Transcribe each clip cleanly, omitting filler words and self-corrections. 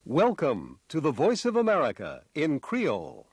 Welcome to the Voice of America in Creole.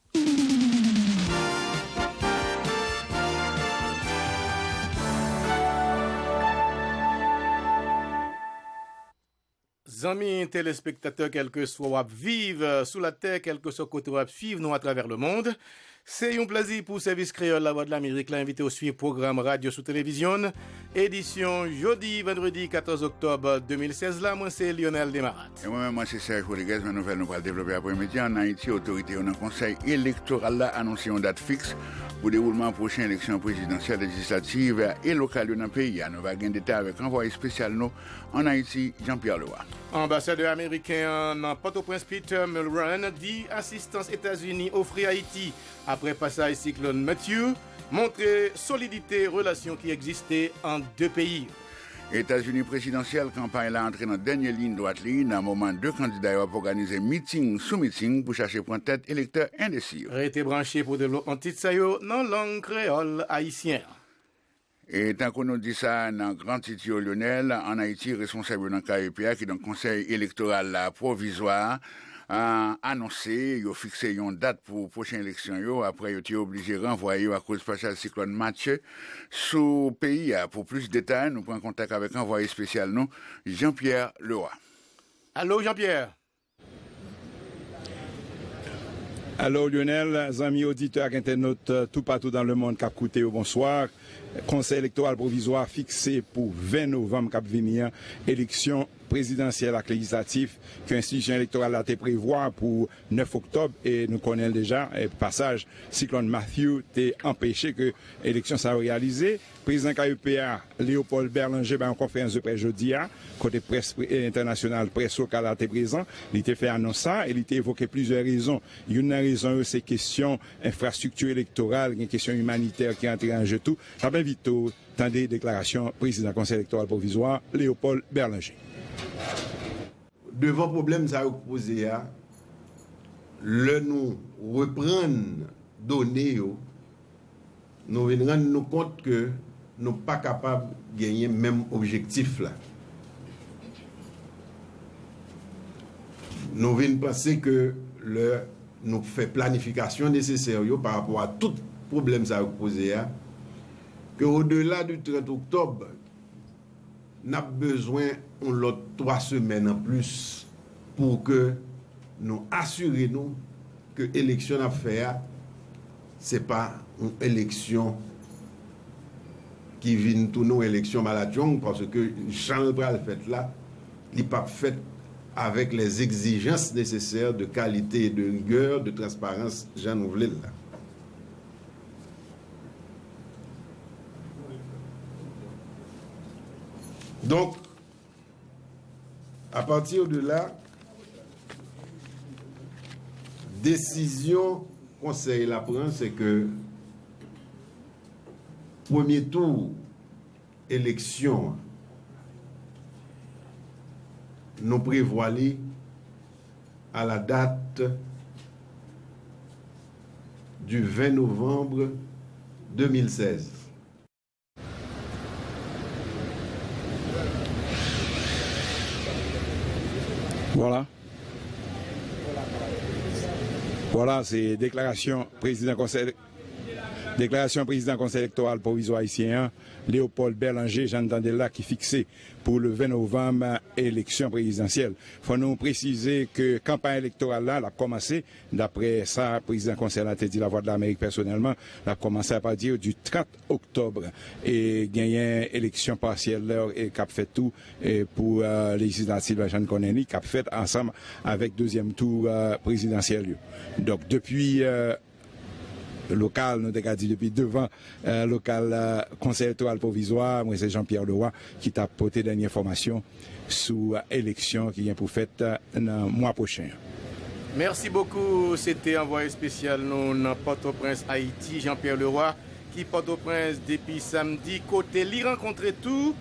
Amis téléspectateurs, quel que soit wap vive sous la terre, quel que soit côté wap suivre nous à travers le monde, c'est un plaisir pour Service Créole La Voix de l'Amérique l'invité au suivre programme radio sous télévision, édition jeudi, vendredi 14 octobre 2016. Là, moi c'est Lionel Desmarat. Et moi c'est Serge Rodriguez. Ma nouvelle nous va développer après-midi en Haïti. Autorité dans le conseil électoral a annoncé une date fixe pour le déroulement prochaine élection présidentielle, législative et locale dans le pays. Nous va gagner détail avec envoyé spécial nous en Haïti, Jean-Pierre Leroy. Ambassadeur américain en Port-au-Prince Peter Mulroney dit assistance États-Unis offre Haïti après passage cyclone Matthew, montrer solidité relation qui existait en deux pays. États-Unis présidentielle, campagne là entrée dans la dernière ligne droite ligne, dans un moment deux candidats ont organisé meeting sous meeting pour chercher pour tête électeur indécis. Été branché pour de l'eau en titre dans langue créole haïtienne. Et tant qu'on nous dit ça dans grand titre Lionel, en Haïti, responsable dans KEPA, qui est dans le conseil électoral provisoire, a annoncé, il a fixé une date pour prochaine élection, après il a été obligé de renvoyer à cause du passage cyclone Mathieu sous pays. Pour plus de détails, nous prenons contact avec un envoyé spécial, nous, Jean-Pierre Leroy. Allô, Jean-Pierre. Allô Lionel, amis auditeurs, internautes, tout partout dans le monde, cap coûté, bonsoir. Conseil électoral provisoire fixé pour 20 novembre cap venir, élection présidentielle et législative que l'institution électorale a été prévoir pour 9 octobre et nous connaissons déjà passage cyclone Matthew t'est empêché que l'élection soit réalisée. Président KEPA Léopold Berlanger en conférence de presse jeudi côté presse internationale presse locale a été présent, il était fait annonce ça et il était évoqué plusieurs raisons. Une raison c'est question infrastructure électorale, une question humanitaire qui entre en jeu tout. Ça va vite dans des déclarations président du Conseil électoral provisoire Léopold Berlanger. Devant problème ça posé le nous reprendre données nous venons rendre nous compte que nous pas capable de gagner même objectif là. Nous venons penser que nous fait planification nécessaire par rapport à tout problème ça posé que au-delà du 30 octobre nous avons besoin de 3 semaines en plus pour que nous assurions que l'élection à faire, ce n'est pas une élection qui vient tout nos élections maladjong, parce que Jean Pral fait là, il n'est pas fait avec les exigences nécessaires de qualité, de rigueur, de transparence, Jean Nouvelil là. Donc, à partir de là, décision conseil la prend, c'est que premier tour élection nous prévoilons à la date du 20 novembre 2016. Voilà, c'est déclaration président conseil électoral provisoire haïtien Léopold Berlanger, j'entendais là, qui fixé pour le 20 novembre élection présidentielle. Faut nous préciser que campagne électorale là, a commencé, d'après ça, président conseil a dit La Voix de l'Amérique personnellement, a commencé à partir du 30 octobre et gagné élection partielle là, et cap fait tout et pour législative Jean Koneni, cap fait ensemble avec deuxième tour présidentiel. Donc depuis local, nous avons dit depuis devant local conseil électoral provisoire, moi c'est Jean-Pierre Leroy qui t'a apporté dernière information sur l'élection qui vient pour fête le mois prochain. Merci beaucoup, c'était envoyé spécial nous dans Port-au-Prince Haïti, Jean-Pierre Leroy qui Port-au-Prince depuis samedi côté li rencontrer tout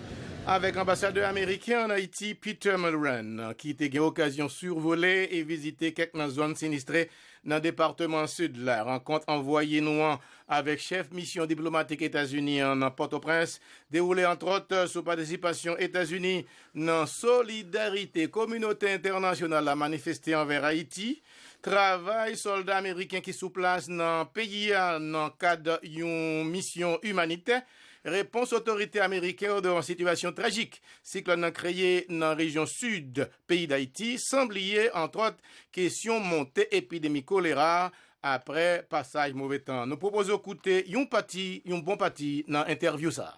Avec l'ambassadeur américain en Haïti, Peter Mulren, qui était eu l'occasion de survoler et visiter quelques zones sinistrées dans le département sud. La rencontre envoyée nous avec chef mission diplomatique États-Unis en Port-au-Prince, déroulée entre autres sous participation États-Unis dans solidarité communauté internationale à manifester envers Haïti. Travail soldats américains qui sous place dans le pays dans le cadre d'une mission humanitaire. Réponse autorité américaine dans une situation tragique. Cyclone créé dans la région sud, pays d'Haïti, semble lié entre autres question montée épidémie choléra après passage mauvais temps. Nous proposons d'écouter un bon parti dans l'interview ça.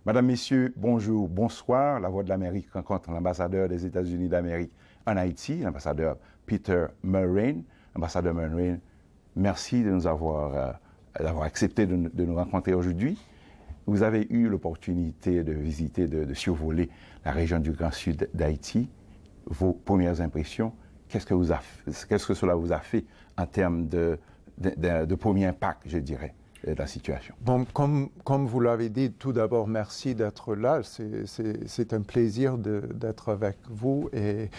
Madame, Messieurs, bonjour, bonsoir. La Voix de l'Amérique rencontre l'ambassadeur des États-Unis d'Amérique en Haïti, l'ambassadeur Peter Mulren. Ambassadeur Mulren, merci de nous avoir accepté de nous rencontrer aujourd'hui. Vous avez eu l'opportunité de visiter, de survoler la région du Grand Sud d'Haïti. Vos premières impressions, qu'est-ce que cela vous a fait en termes de premier impact, je dirais, de la situation? Bon, comme vous l'avez dit, tout d'abord, merci d'être là. C'est un plaisir d'être avec vous et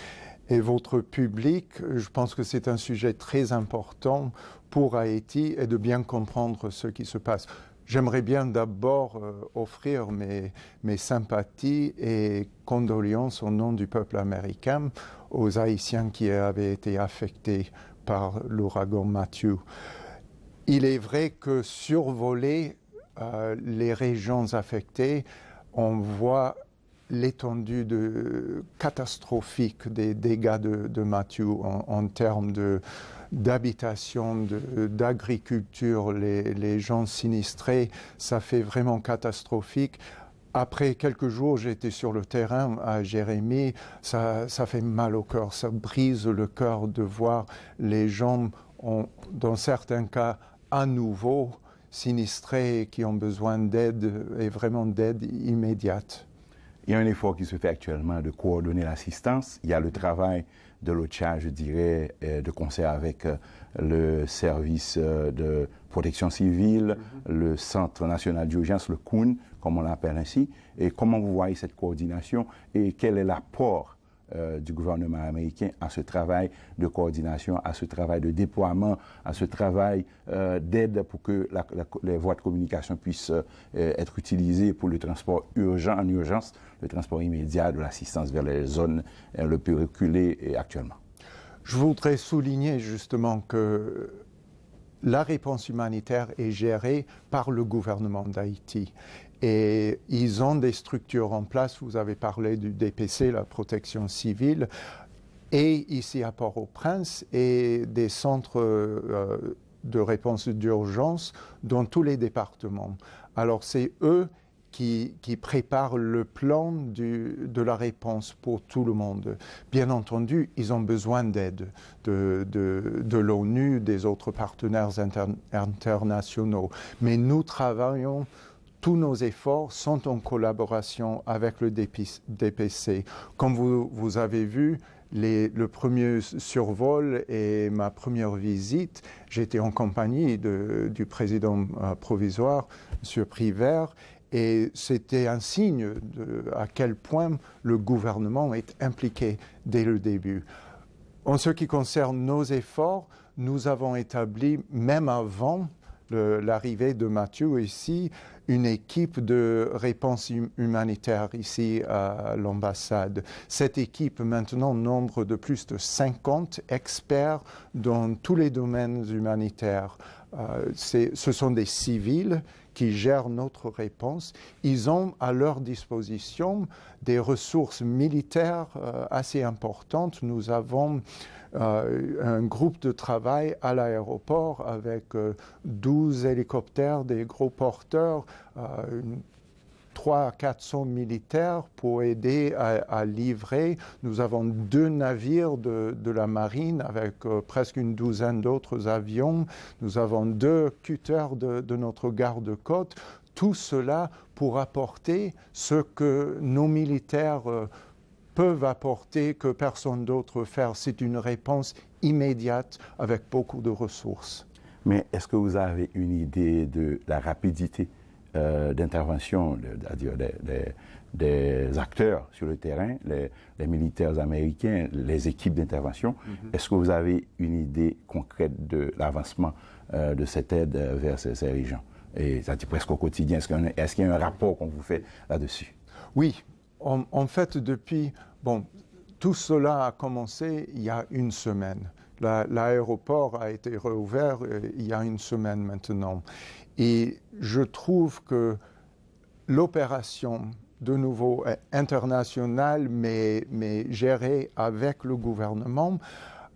votre public. Je pense que c'est un sujet très important pour Haïti et de bien comprendre ce qui se passe. J'aimerais bien d'abord offrir mes sympathies et condoléances au nom du peuple américain aux Haïtiens qui avaient été affectés par l'ouragan Matthew. Il est vrai que survoler les régions affectées, on voit l'étendue catastrophique des dégâts de Matthew en termes d'habitation, d'agriculture, les gens sinistrés, ça fait vraiment catastrophique. Après quelques jours, j'étais sur le terrain à Jérémie, ça fait mal au cœur, ça brise le cœur de voir les gens, dans certains cas, à nouveau sinistrés, qui ont besoin d'aide, et vraiment d'aide immédiate. Il y a un effort qui se fait actuellement de coordonner l'assistance. Il y a le travail de l'OCHA, je dirais, de concert avec le service de protection civile, le Centre national d'urgence, le CUN, comme on l'appelle ainsi. Et comment vous voyez cette coordination et quel est l'apport du gouvernement américain à ce travail de coordination, à ce travail de déploiement, à ce travail d'aide pour que les voies de communication puissent être utilisées pour le transport en urgence, le transport immédiat de l'assistance vers les zones le plus reculées actuellement. Je voudrais souligner justement que la réponse humanitaire est gérée par le gouvernement d'Haïti. Et ils ont des structures en place, vous avez parlé du DPC, la protection civile, et ici à Port-au-Prince, et des centres de réponse d'urgence dans tous les départements. Alors c'est eux qui préparent le plan de la réponse pour tout le monde. Bien entendu, ils ont besoin d'aide de l'ONU, des autres partenaires internationaux, mais nous travaillons. Tous nos efforts sont en collaboration avec le DPC. Comme vous avez vu, le premier survol et ma première visite, j'étais en compagnie du président provisoire, M. Privert, et c'était un signe à quel point le gouvernement est impliqué dès le début. En ce qui concerne nos efforts, nous avons établi, même avant l'arrivée de Matthew ici, une équipe de réponse humanitaire ici à l'ambassade. Cette équipe maintenant nombre de plus de 50 experts dans tous les domaines humanitaires. Ce sont des civils qui gèrent notre réponse. Ils ont à leur disposition des ressources militaires assez importantes. Nous avons un groupe de travail à l'aéroport avec 12 hélicoptères, des gros porteurs, 300 à 400 militaires pour aider à livrer. Nous avons 2 navires de la marine avec presque une douzaine d'autres avions. Nous avons 2 cutters de notre garde-côte. Tout cela pour apporter ce que nos militaires peuvent apporter, que personne d'autre faire. C'est une réponse immédiate avec beaucoup de ressources. Mais est-ce que vous avez une idée de la rapidité d'intervention, c'est-à-dire des acteurs sur le terrain, les militaires américains, les équipes d'intervention. Est-ce que vous avez une idée concrète de l'avancement de cette aide vers ces régions? Et ça dit presque au quotidien. Est-ce qu'il y a un rapport qu'on vous fait là-dessus? Oui, en fait, depuis... Bon, tout cela a commencé il y a une semaine. L'aéroport a été rouvert il y a une semaine maintenant. Et je trouve que l'opération, de nouveau internationale, mais gérée avec le gouvernement,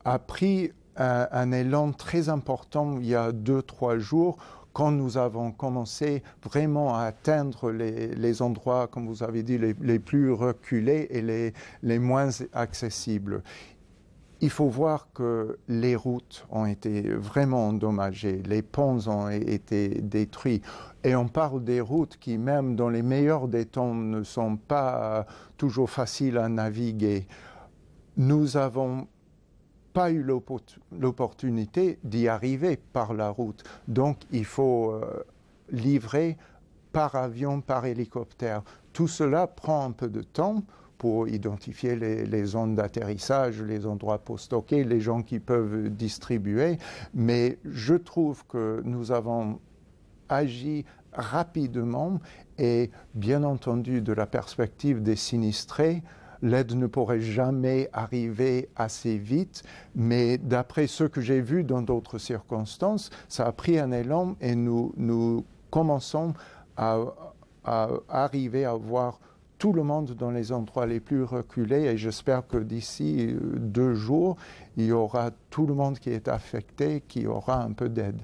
a pris un élan très important il y a 2-3 jours, quand nous avons commencé vraiment à atteindre les endroits, comme vous avez dit, les plus reculés et les moins accessibles. Il faut voir que les routes ont été vraiment endommagées, les ponts ont été détruits. Et on parle des routes qui, même dans les meilleurs des temps, ne sont pas toujours faciles à naviguer. Nous avons pas eu l'opportunité d'y arriver par la route. Donc, il faut livrer par avion, par hélicoptère. Tout cela prend un peu de temps pour identifier les zones d'atterrissage, les endroits pour stocker, les gens qui peuvent distribuer. Mais je trouve que nous avons agi rapidement et, bien entendu, de la perspective des sinistrés, l'aide ne pourrait jamais arriver assez vite, mais d'après ce que j'ai vu dans d'autres circonstances, ça a pris un élan et nous commençons à arriver à voir tout le monde dans les endroits les plus reculés et j'espère que d'ici 2 jours, il y aura tout le monde qui est affecté, qui aura un peu d'aide.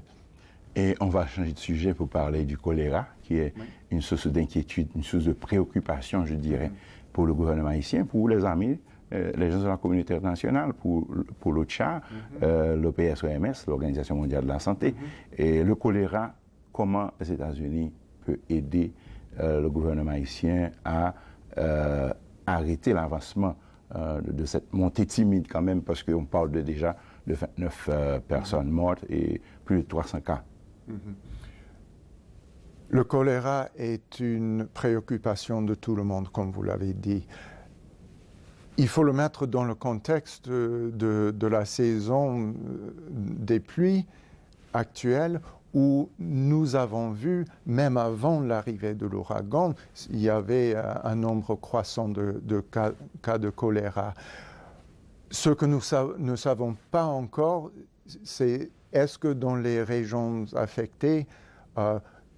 Et on va changer de sujet pour parler du choléra, qui est une source d'inquiétude, une source de préoccupation, je dirais, pour le gouvernement haïtien, pour les amis, les gens de la communauté internationale, pour l'OCHA, l'OPS-OMS, l'Organisation mondiale de la santé. Et le choléra, comment les États-Unis peuvent aider le gouvernement haïtien à arrêter l'avancement de cette montée timide quand même, parce qu'on parle déjà de 29 personnes mortes et plus de 300 cas. Le choléra est une préoccupation de tout le monde, comme vous l'avez dit. Il faut le mettre dans le contexte de la saison des pluies actuelles où nous avons vu, même avant l'arrivée de l'ouragan, il y avait un nombre croissant de cas de choléra. Ce que nous ne savons pas encore, c'est est-ce que dans les régions affectées,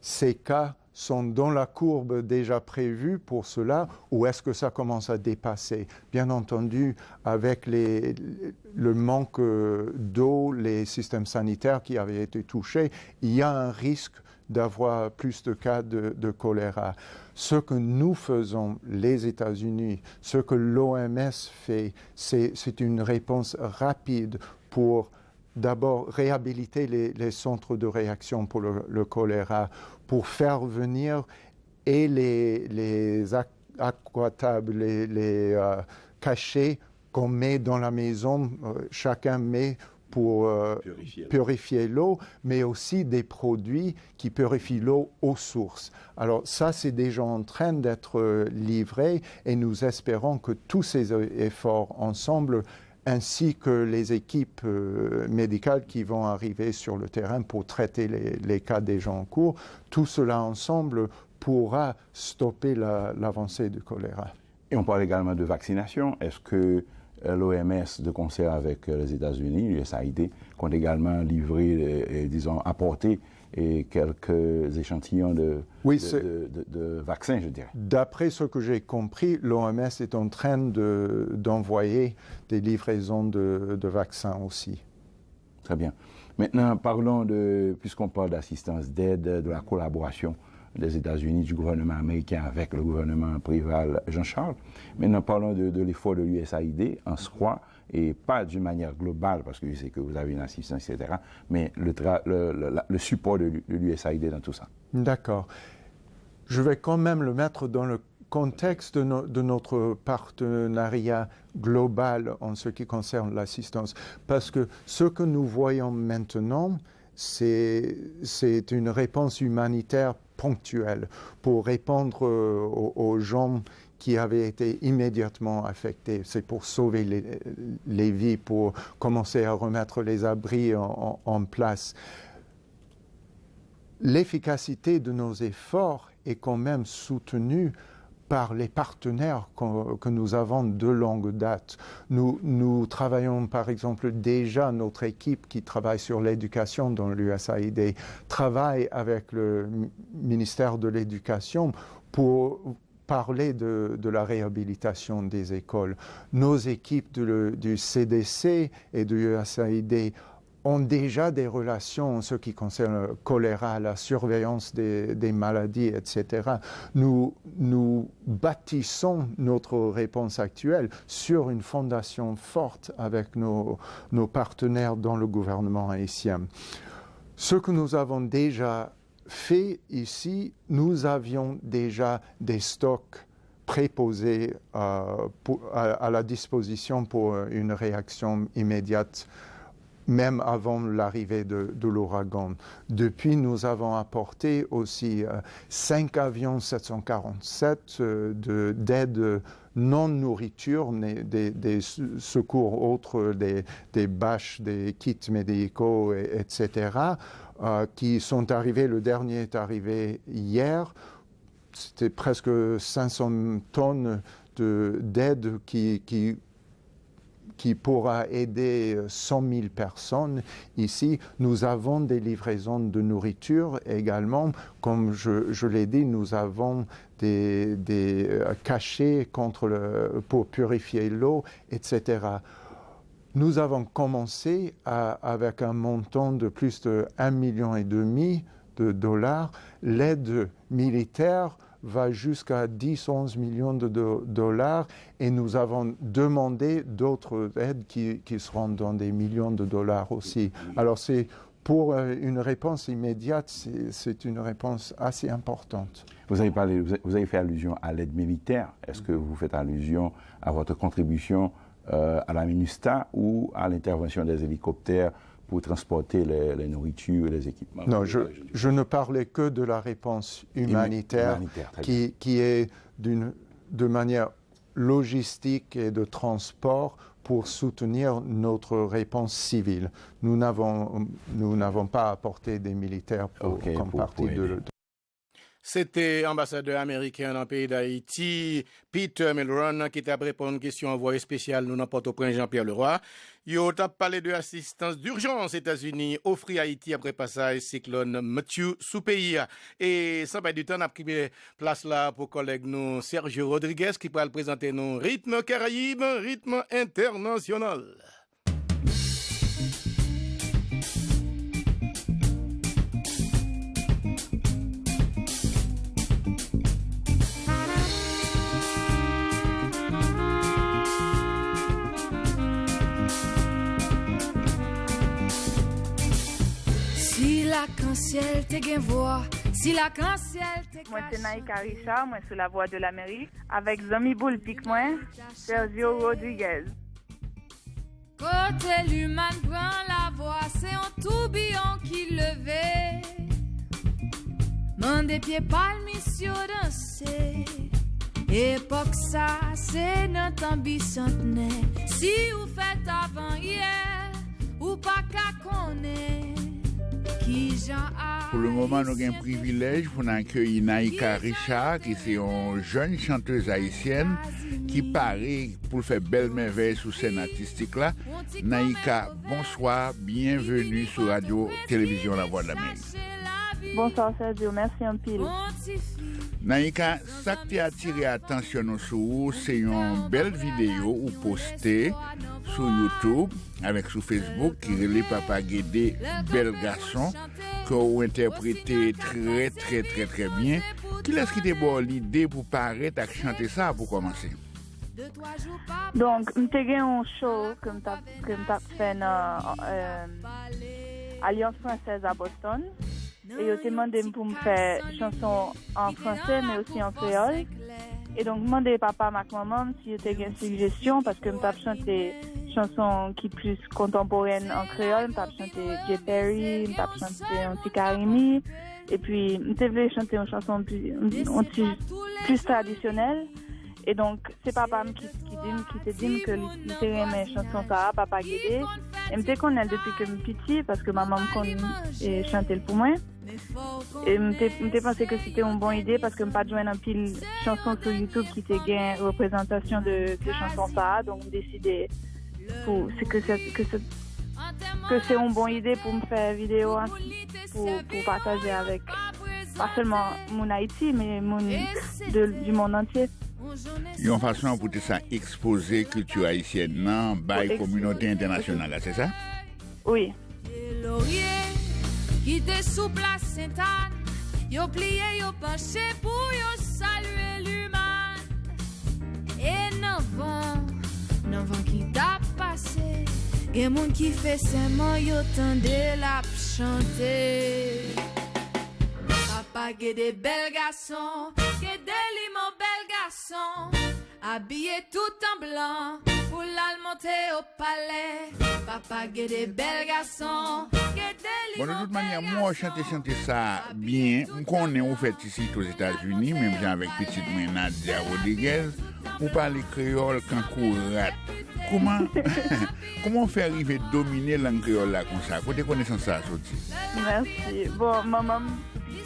ces cas sont dans la courbe déjà prévue pour cela ou est-ce que ça commence à dépasser? Bien entendu, avec le manque d'eau, les systèmes sanitaires qui avaient été touchés, il y a un risque d'avoir plus de cas de choléra. Ce que nous faisons, les États-Unis, ce que l'OMS fait, c'est une réponse rapide pour d'abord réhabiliter les centres de réaction pour le choléra, pour faire venir et les aquatables, les cachets qu'on met dans la maison, chacun met pour purifier l'eau, mais aussi des produits qui purifient l'eau aux sources. Alors ça, c'est déjà en train d'être livré et nous espérons que tous ces efforts ensemble ainsi que les équipes médicales qui vont arriver sur le terrain pour traiter les cas déjà en cours, tout cela ensemble pourra stopper l'avancée du choléra. Et on parle également de vaccination. Est-ce que l'OMS, de concert avec les États-Unis, l'USAID, compte également livrer, disons, apporter quelques échantillons de vaccins, je dirais. D'après ce que j'ai compris, l'OMS est en train d'envoyer des livraisons de vaccins aussi. Très bien. Maintenant, parlons puisqu'on parle d'assistance, d'aide, de la collaboration des États-Unis, du gouvernement américain avec le gouvernement Préval Jean-Charles. Maintenant, parlons de l'effort de l'USAID en soi, et pas d'une manière globale, parce que je sais que vous avez une assistance, etc., mais le support de l'USAID dans tout ça. D'accord. Je vais quand même le mettre dans le contexte de notre partenariat global en ce qui concerne l'assistance, parce que ce que nous voyons maintenant, c'est une réponse humanitaire ponctuelle pour répondre aux gens qui avaient été immédiatement affectés. C'est pour sauver les vies, pour commencer à remettre les abris en place. L'efficacité de nos efforts est quand même soutenue par les partenaires que nous avons de longue date. Nous travaillons par exemple déjà, notre équipe qui travaille sur l'éducation dans l'USAID travaille avec le ministère de l'Éducation pour parler de la réhabilitation des écoles. Nos équipes du CDC et de l'USAID ont déjà des relations en ce qui concerne le choléra, la surveillance des maladies, etc. Nous bâtissons notre réponse actuelle sur une fondation forte avec nos partenaires dans le gouvernement haïtien. Ce que nous avons déjà fait ici, nous avions déjà des stocks préposés à la disposition pour une réaction immédiate, même avant l'arrivée de l'ouragan. Depuis, nous avons apporté aussi 5 avions 747 d'aide non-nourriture, des secours autres, des bâches, des kits médicaux, etc., qui sont arrivés. Le dernier est arrivé hier. C'était presque 500 tonnes d'aide qui pourra aider 100 000 personnes. Ici, nous avons des livraisons de nourriture également. Comme je l'ai dit, nous avons des cachets pour purifier l'eau, etc. Nous avons commencé avec un montant de plus de 1,5 million de dollars. L'aide militaire va jusqu'à 10-11 millions de dollars et nous avons demandé d'autres aides qui seront dans des millions de dollars aussi. Alors c'est pour une réponse immédiate, c'est une réponse assez importante. Vous avez fait allusion à l'aide militaire. Est-ce que vous faites allusion à votre contribution à la MINUSTAH ou à l'intervention des hélicoptères pour transporter les nourritures et les équipements? Non, je ne parlais que de la réponse humanitaire qui est de manière logistique et de transport pour soutenir notre réponse civile. Nous n'avons pas apporté des militaires comme partie de... C'était ambassadeur américain dans le pays d'Haïti, Peter Milron, qui t'a répondu à une question envoyée spéciale nous dans Port-au-Prince Jean-Pierre Leroy. Il a parlé de l'assistance d'urgence aux États-Unis offrit à Haïti après passage cyclone Matthew sous pays. Et sans perdre du temps, on a pris place là pour collègue nous Sergio Rodriguez qui va présenter nos rythme Caraïbes, rythme international. L'arc-en-ciel te gen voix, si l'arc-en-ciel te Moi c'est Naïka Richard, moi sur la voix de l'Amérique avec Zami Boulpic moi, Sergio Rodriguez. Côté l'humain prend la voix, c'est un tourbillon qui levait. Main des pieds palmis sur danser. Époque ça, c'est notre ambition tenait. Si vous faites avant hier, ou pas qu'à connaître. Pour le moment, nous avons un privilège pour accueillir Naïka Richard, qui est une jeune chanteuse haïtienne qui paraît pour faire belle merveille sur scène artistique là. Naïka, bonsoir, bienvenue sur Radio-Télévision La Voix de l'Amérique. Bonsoir Sergio, merci un pile. Naïka, ça qui a attiré l'attention sur vous, c'est une belle vidéo ou postée sur YouTube avec sur Facebook qui relève Papa Guédé, bel garçon, que vous interprétez très bien. Qui est-ce qui t'a donné l'idée pour paraître à chanter ça pour commencer? Donc, j'ai eu un show que j'ai fait dans Alliance française à Boston. Et ils ont demandé pour me faire chanson en français, mais aussi en créole. Et donc, demandé papa, maman, si j'étais une suggestion, parce que je chanté chansons qui plus contemporaines en créole, m't'a chanté J. Perry, m't'a chanté un petit Karimi, et puis m't'a voulu chanter une chanson plus traditionnelle. Et donc, c'est papa qui te dit que l'intérêt mes chansons ça, papa Guédé. Et me connaît depuis que je suis petit parce que maman me connaît et chantait pour moi. Et me pensé que c'était une bonne idée parce que me pas joué un pile chansons sur YouTube qui te gagne représentation de chansons ça. Donc, je décidé que c'est une bonne idée pour me faire vidéo pour partager avec pas seulement mon Haïti mais du monde entier. Il y a une façon pour ça exposer culture haïtienne dans la communauté internationale, c'est ça? Oui. Qui était sous place Sainte-Anne, yo plié, yo penché pour yo saluer l'humain. Et non vent qui t'a passé, et moun qui fait seulement yo tendé la chanter. Papa get des belles garçons, get des limons belles garçons, habillé tout en blanc, pour la monter au palais. Papa get des belles garçons, get des limons. Bon, de toute manière, moi, chanter ça bien. On connaît, on fait ici aux États-Unis, même avec petite Nadia Rodriguez, on parle créole quand courate. Comment faire arriver à dominer la langue créole là comme ça? Côté connaissance ça sorti. Merci. Bon, maman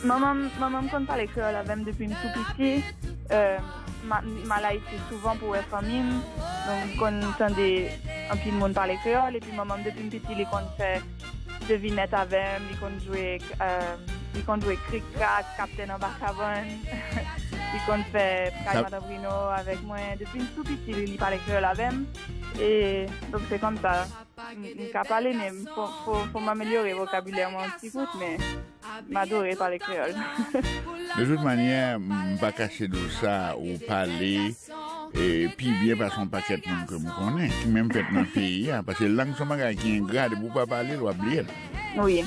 me connaît pas les créoles même depuis tout petit. Ma été souvent pour être famille. Donc quand entendait un petit monde parler créole et puis maman depuis petit il qu'on fait devinette avec, il qu'on jouer cric-crac, Captain en Bacavon. Il qu'on fait Madame Bruno avec moi depuis tout petit il parlait créole avec. Et donc c'est comme ça. Je peux parler, mais faut m'améliorer le vocabulaire un petit peu, mais m'adorer parler créole. De toute manière, je ne vais pas cacher de ça ou parler. Et puis bien par son paquet de monde que je connais, qui même fait dans le pays, parce que la langue sont qui est grade, pour ne pas parler, doit oublier. Oui.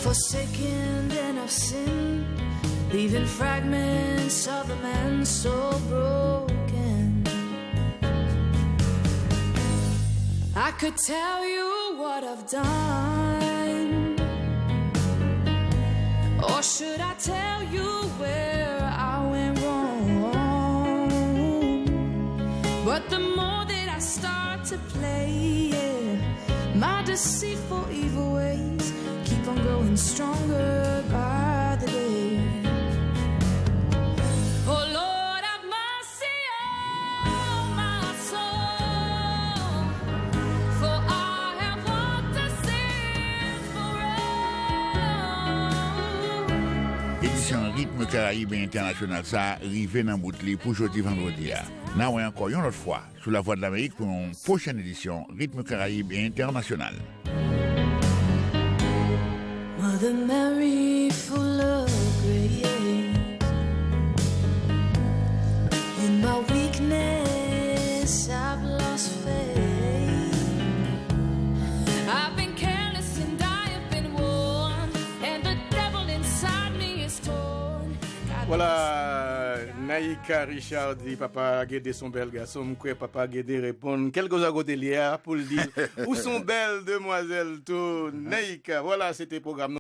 Forsaken and of sin, leaving fragments of the man so broken. I could tell you what I've done, or should I tell you where I went wrong? But the more that I start to play, my deceitful evil ways keep on growing stronger by the day. Oh Lord, have mercy on my soul, for I have walked a sinful road. Édition Rythme Caraïbe International, ça arrive dans Boutli pour jeudi vendredi. Now, encore une autre fois, sous la Voix de l'Amérique pour une prochaine édition Rythme Caraïbe International. Mother Mary, full of grace, in my weakness I've lost faith. I've been careless and I have been worn, and the devil inside me is torn. Voilà, Naïka Richard dit papa Guédé son bel garçon, quoi papa Guédé répond quelques à côté liés pour le dire où sont belles demoiselles tout Naïka. Voilà, c'était le programme.